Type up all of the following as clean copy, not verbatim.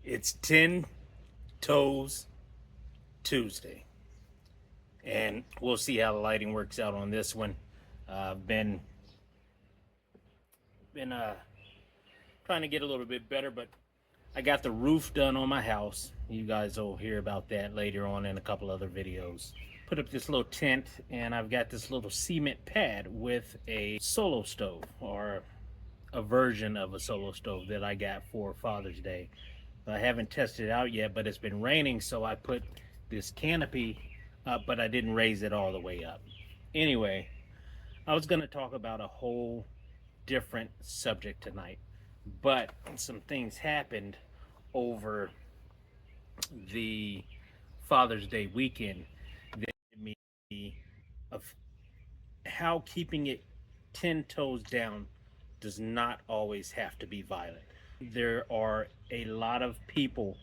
It's 10 Toes Tuesday, and we'll see how the lighting works out on this one. I've been trying to get a little bit better, but I got the roof done on my house. You guys will hear about that later on in a couple other videos. Put up this little tent, and I've got this little cement pad with a solo stove, or a version of a solo stove that I got for Father's Day. I haven't tested it out yet, but it's been raining, so I put this canopy up, but I didn't raise it all the way up. Anyway, I was going to talk about a whole different subject tonight, but some things happened over the Father's Day weekend that made me of how keeping it 10 toes down does not always have to be violent. There are a lot of people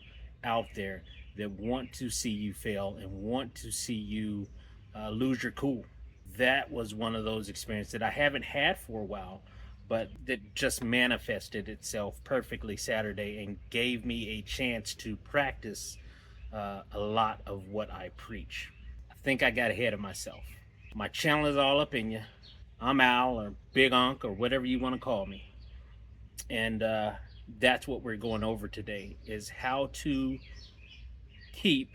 out there that want to see you fail and want to see you lose your cool. That was one of those experiences that I haven't had for a while, but that just manifested itself perfectly Saturday and gave me a chance to practice a lot of what I preach. I think I got ahead of myself. My channel is all up in you. I'm Al or Big Unc or whatever you want to call me. And that's what we're going over today, is how to keep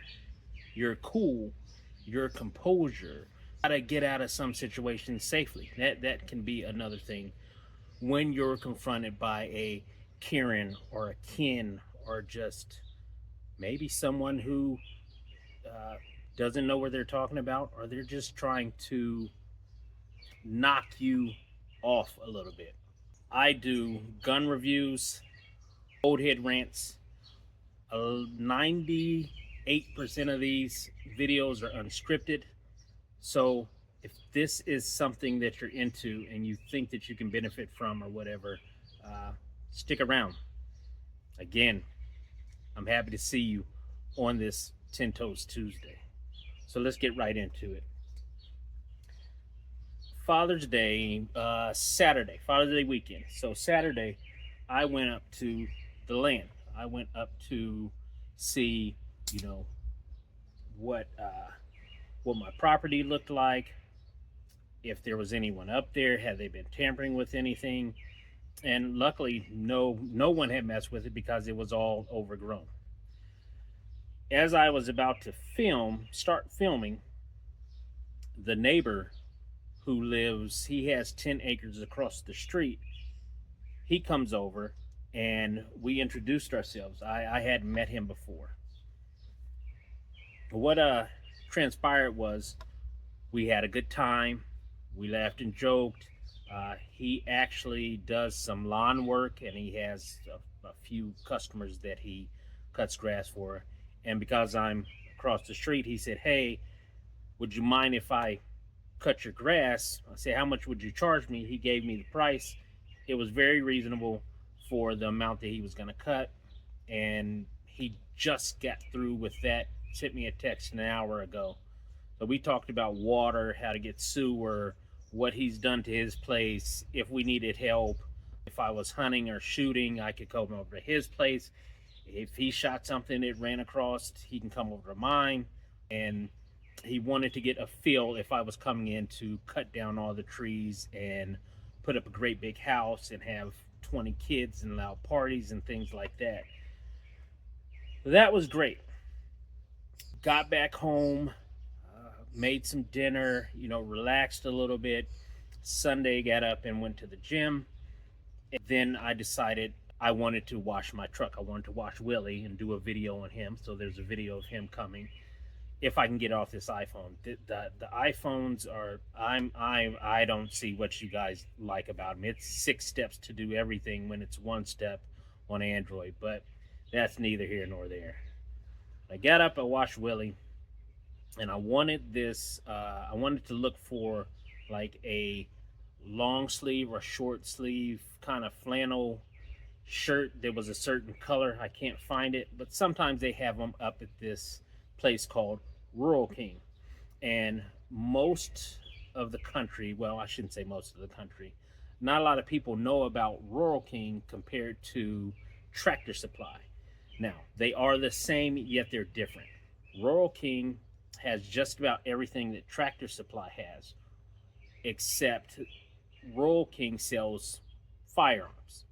your cool, your composure, how to get out of some situations safely. That can be another thing when you're confronted by a Karen or a Ken, or just maybe someone who uh, doesn't know what they're talking about, or they're just trying to knock you off a little bit. I do gun reviews, old head rants. 98% of these videos are unscripted. So if this is something that you're into and you think that you can benefit from or whatever, stick around. Again, I'm happy to see you on this 10 Toes Tuesday. So let's get right into it. Father's Day, Saturday, Father's Day weekend. So Saturday, I went up to the land. I went up to see, you know, what what my property looked like, if there was anyone up there, had they been tampering with anything, and luckily, no one had messed with it because it was all overgrown. As I was about to start filming, the neighbor who lives, he has 10 acres across the street. He comes over and we introduced ourselves. I hadn't met him before. What transpired was we had a good time. We laughed and joked. He actually does some lawn work, and he has a few customers that he cuts grass for. And because I'm across the street, he said, "Hey, would you mind if I cut your grass?" I said, "How much would you charge me?" He gave me the price. It was very reasonable for the amount that he was going to cut. And he just got through with that. Sent me a text an hour ago. So we talked about water, how to get sewer, what he's done to his place, if we needed help. If I was hunting or shooting, I could come over to his place. If he shot something that ran across, he can come over to mine. And he wanted to get a feel if I was coming in to cut down all the trees and put up a great big house and have 20 kids and loud parties and things like that. So that was great. Got back home, made some dinner, relaxed a little bit. Sunday, got up and went to the gym. And then I decided I wanted to wash my truck. I wanted to wash Willie and do a video on him. So there's a video of him coming. If I can get off this iPhone, the iPhones are I don't see what you guys like about them. It's 6 steps to do everything when it's 1 step on Android, but that's neither here nor there. I got up, I washed Willie, and I wanted this. I wanted to look for like a long sleeve or short sleeve kind of flannel shirt that was a certain color. I can't find it, but sometimes they have them up at this place called Rural King. And most of the country, well, I shouldn't say most of the country, not a lot of people know about Rural King compared to Tractor Supply. Now, they are the same, yet they're different. Rural King has just about everything that Tractor Supply has, except Rural King sells firearms.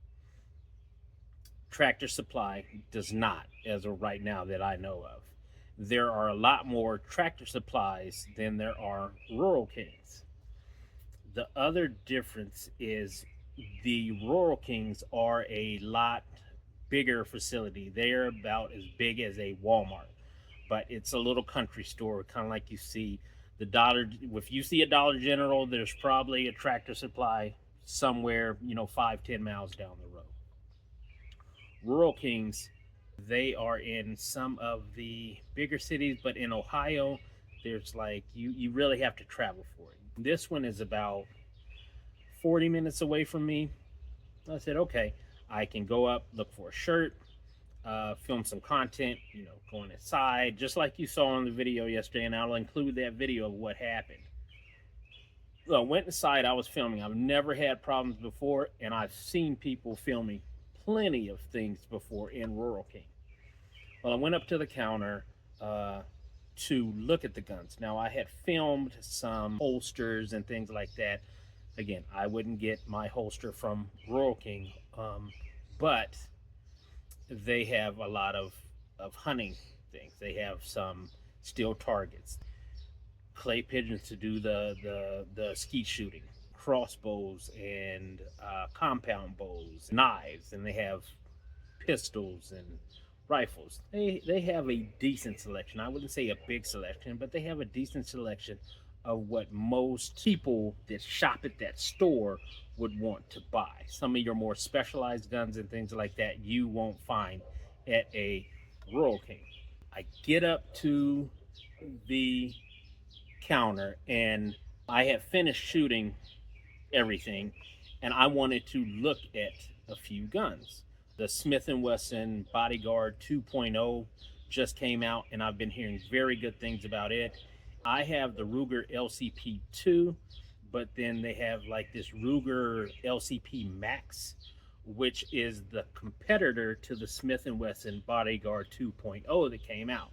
Tractor Supply does not, as of right now that I know of. There are a lot more Tractor Supplies than there are Rural Kings. The other difference is the Rural Kings are a lot bigger facility. They're about as big as a Walmart, but it's a little country store, kind of like you see the Dollar. If you see a Dollar General, there's probably a Tractor Supply somewhere, 5-10 miles down the road. Rural Kings, they are in some of the bigger cities, but in Ohio, there's like you really have to travel for it. This one is about 40 minutes away from me. I said, okay, I can go up, look for a shirt, film some content, going inside, just like you saw in the video yesterday, and I'll include that video of what happened. So I went inside, I was filming. I've never had problems before, and I've seen people filming plenty of things before in Rural King. Well, I went up to the counter to look at the guns. Now, I had filmed some holsters and things like that. Again, I wouldn't get my holster from Rural King, but they have a lot of hunting things. They have some steel targets, clay pigeons to do the skeet shooting, crossbows and compound bows, knives, and they have pistols and rifles. They have a decent selection. I wouldn't say a big selection, but they have a decent selection of what most people that shop at that store would want to buy. Some of your more specialized guns and things like that you won't find at a Rural King. I get up to the counter and I have finished shooting everything, and I wanted to look at a few guns. The Smith & Wesson Bodyguard 2.0 just came out, and I've been hearing very good things about it. I have the Ruger LCP 2, but then they have like this Ruger LCP Max, which is the competitor to the Smith & Wesson Bodyguard 2.0 that came out.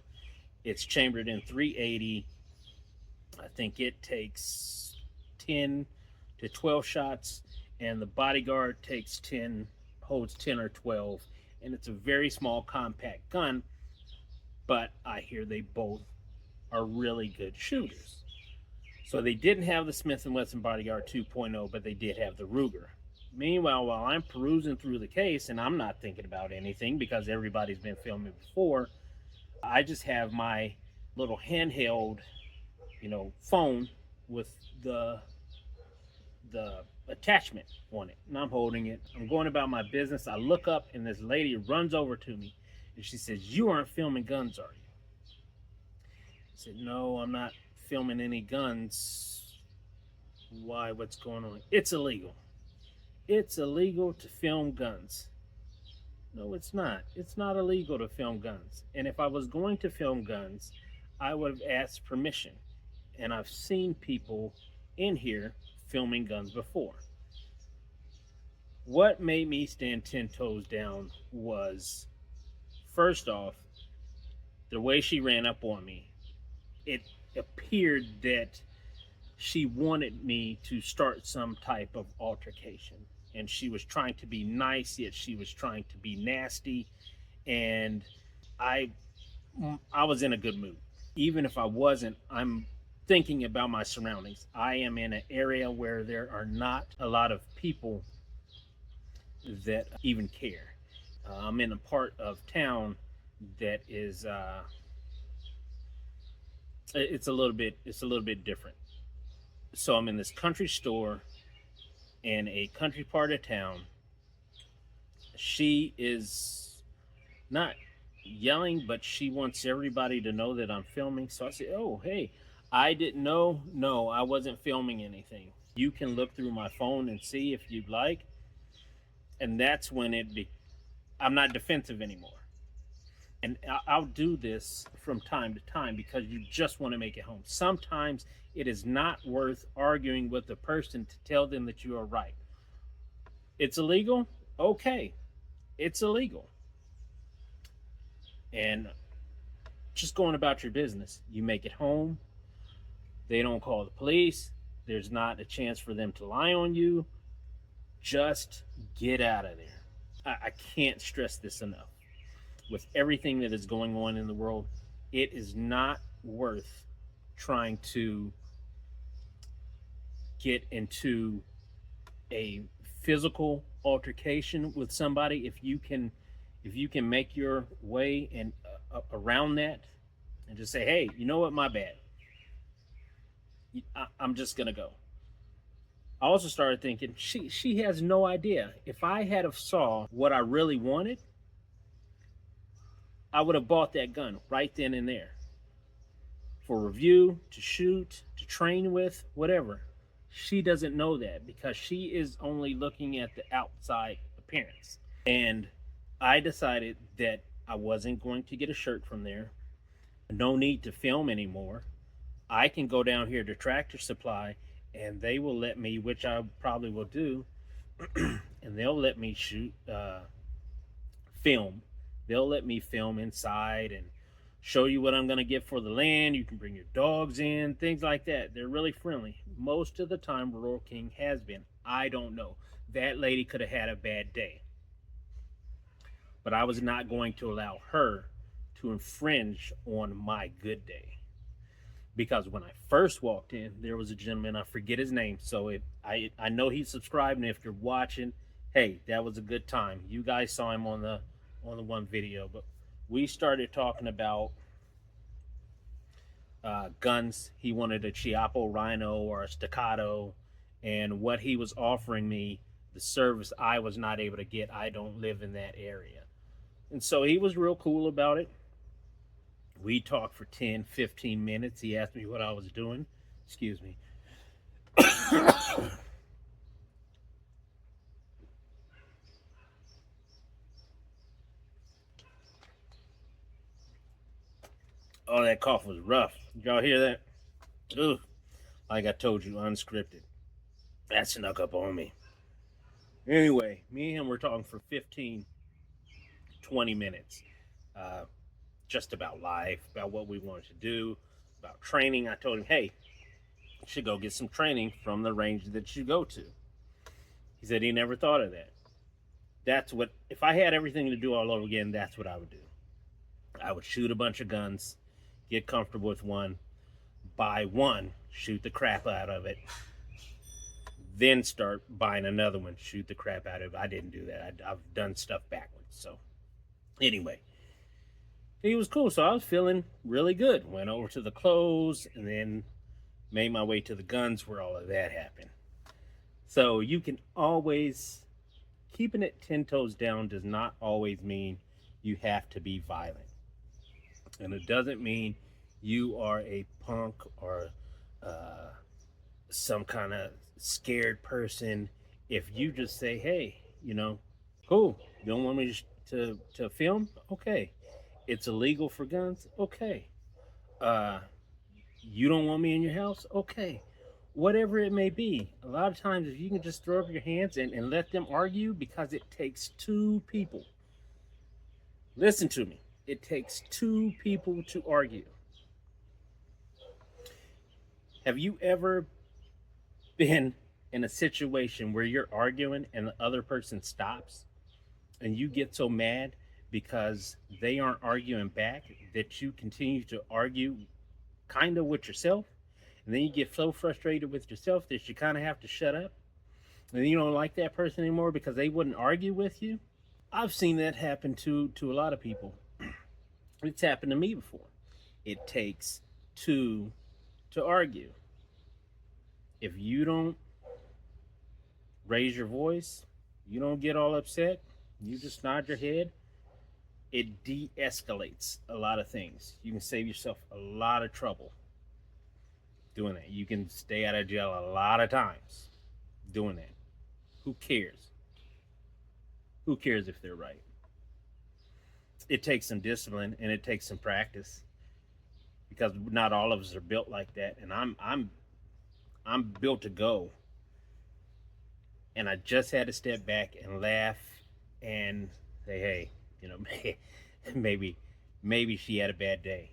It's chambered in 380. I think it takes 10 to 12 shots, and the Bodyguard holds 10 or 12, and it's a very small compact gun, but I hear they both are really good shooters. So they didn't have the Smith & Wesson Bodyguard 2.0, but they did have the Ruger. Meanwhile, while I'm perusing through the case, and I'm not thinking about anything because everybody's been filming before, I just have my little handheld, phone with the attachment on it, and I'm holding it. I'm going about my business. I look up, and this lady runs over to me, and she says, "You aren't filming guns, are you?" I said, "No, I'm not filming any guns." "Why? What's going on?" "It's illegal. It's illegal to film guns." "No, it's not. It's not illegal to film guns. And if I was going to film guns, I would have asked permission. And I've seen people in here filming guns before." What made me stand 10 toes down was, first off, the way she ran up on me. It appeared that she wanted me to start some type of altercation, and she was trying to be nice, yet she was trying to be nasty, and I was in a good mood. Even if I wasn't, I'm thinking about my surroundings. I am in an area where there are not a lot of people that even care. I'm in a part of town that is it's a little bit different. So I'm in this country store in a country part of town. She is not yelling, but she wants everybody to know that I'm filming. So I say, "Oh, hey, I didn't know." "No, I wasn't filming anything. You can look through my phone and see if you'd like." And that's when I'm not defensive anymore. And I'll do this from time to time because you just want to make it home. Sometimes it is not worth arguing with the person to tell them that you are right. It's illegal? Okay, it's illegal. and just going about your business. You make it home. They don't call the police. There's not a chance for them to lie on you. Just get out of there. I can't stress this enough. With everything that is going on in the world, it is not worth trying to get into a physical altercation with somebody. If you can make your way and around that and just say, hey, you know what, my bad, I'm just gonna go. I also started thinking she has no idea. If I had have saw what I really wanted, I would have bought that gun right then and there for review, to shoot, to train with, whatever. She doesn't know that because she is only looking at the outside appearance. And I decided that I wasn't going to get a shirt from there. No need to film anymore. I can go down here to Tractor Supply and they will let me, which I probably will do, and they'll let me shoot, film. They'll let me film inside and show you what I'm going to get for the land. You can bring your dogs in, things like that. They're really friendly. Most of the time, Rural King has been. I don't know. That lady could have had a bad day. But I was not going to allow her to infringe on my good day. Because when I first walked in, there was a gentleman, I forget his name, so I know he's subscribed, and if you're watching, hey, that was a good time. You guys saw him on the one video, but we started talking about guns. He wanted a Chiapo Rhino or a Staccato, and what he was offering me, the service I was not able to get. I don't live in that area. And so he was real cool about it. We talked for 10, 15 minutes. He asked me what I was doing. Excuse me. Oh, that cough was rough. Did y'all hear that? Ugh. Like I told you, unscripted. That snuck up on me. Anyway, me and him were talking for 15, 20 minutes. Uh, just about life, about what we wanted to do, about training. I told him, hey, you should go get some training from the range that you go to. He said he never thought of that. That's what, if I had everything to do all over again, that's what I would do. I would shoot a bunch of guns, get comfortable with one, buy one, shoot the crap out of it, then start buying another one, shoot the crap out of it. I didn't do that. I've done stuff backwards. So anyway, he was cool. So I was feeling really good. Went over to the clothes and then made my way to the guns where all of that happened. So you can always, keeping it 10 toes down does not always mean you have to be violent. And it doesn't mean you are a punk or some kind of scared person. If you just say, hey, cool, you don't want me to film? Okay. It's illegal for guns? Okay. You don't want me in your house? Okay. Whatever it may be. A lot of times, if you can just throw up your hands and let them argue, because it takes two people. Listen to me. It takes two people to argue. Have you ever been in a situation where you're arguing and the other person stops and you get so mad because they aren't arguing back that you continue to argue kind of with yourself, and then you get so frustrated with yourself that you kind of have to shut up, and you don't like that person anymore because they wouldn't argue with you? I've seen that happen to a lot of people. It's happened to me before. It takes two to argue. If you don't raise your voice, you don't get all upset, you just nod your head, it de-escalates a lot of things. You can save yourself a lot of trouble doing that. You can stay out of jail a lot of times doing that. Who cares? Who cares if they're right? It takes some discipline and it takes some practice, because not all of us are built like that. And I'm built to go. And I just had to step back and laugh and say, hey, maybe maybe she had a bad day.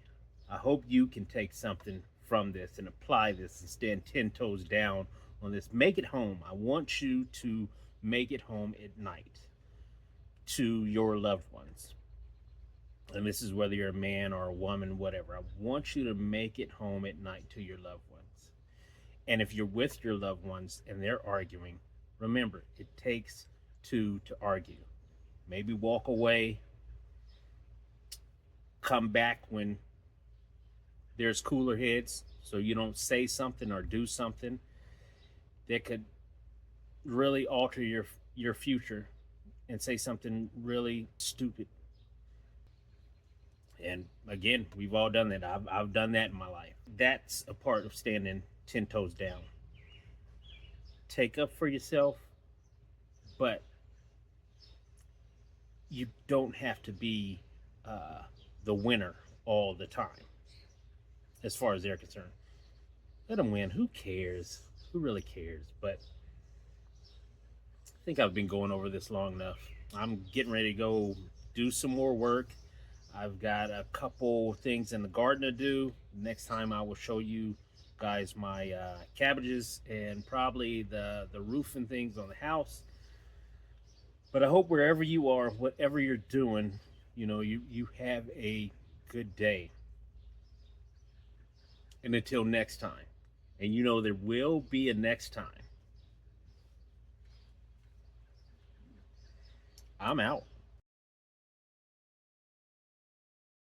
I hope you can take something from this and apply this and stand 10 toes down on this. Make it home. I want you to make it home at night to your loved ones. And this is whether you're a man or a woman, whatever. I want you to make it home at night to your loved ones. And if you're with your loved ones and they're arguing, remember, it takes two to argue. Maybe walk away, come back when there's cooler heads so you don't say something or do something that could really alter your future and say something really stupid. And again, we've all done that. I've done that in my life. That's a part of standing 10 toes down. Take up for yourself, but you don't have to be the winner all the time, as far as they're concerned. Let them win. Who cares? Who really cares? But I think I've been going over this long enough. I'm getting ready to go do some more work. I've got a couple things in the garden to do. Next time I will show you guys my cabbages and probably the roof and things on the house. But I hope wherever you are, whatever you're doing, you have a good day. And until next time, and there will be a next time, I'm out.